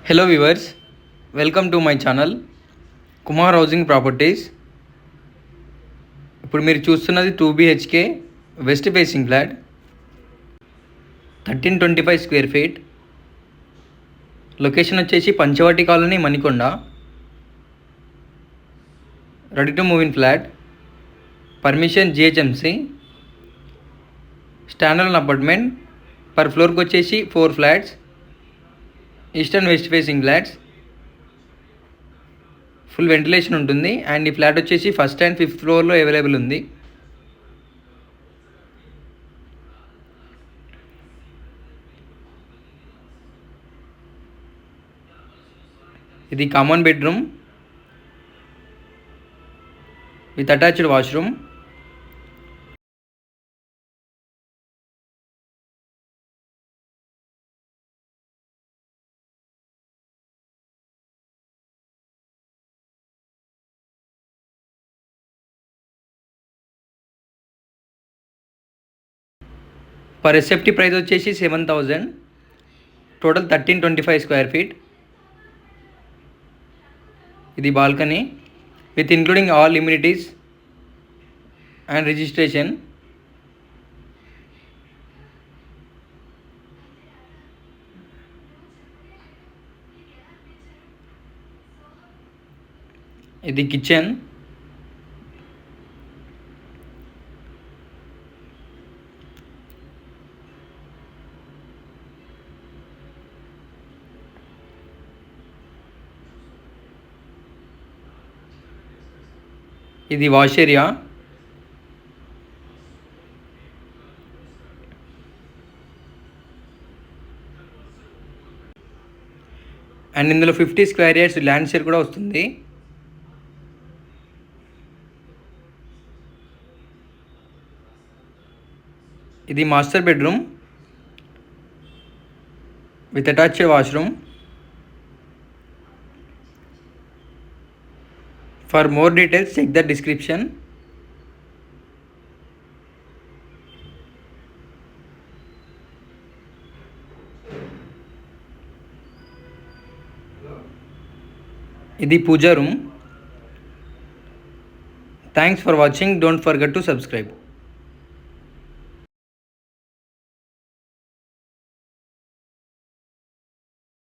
Hello viewers, welcome to my channel Kumar housing properties. ఇప్పుడు మీరు చూస్తున్నది 2 BHK west facing flat, 1325 square feet. Location వచ్చేసి Panchavati colony, Manikonda. Ready to move in flat. Permission GHMC. Standard apartment. Per ఫ్లోర్కి వచ్చేసి 4 flats, eastern west facing flats. Full ventilation ఉంటుంది. And ఈ flat వచ్చేసి first and 5th ఫ్లోర్లో అవైలబుల్ ఉంది. ఇది common bedroom with attached washroom. Per SFT price వచ్చేసి 7,000. Total 1325 square feet. ఇది balcony with including all immunities and registration. ఇది kitchen. ఇది వాష్ ఏరియా. అండ్ ఇందులో 50 స్క్వేర్ యార్డ్స్ ల్యాండ్ షేర్ కూడా వస్తుంది. ఇది master bedroom with attached washroom. For more details, check the description. ఇది పూజా room. Thanks for watching. Don't forget to subscribe.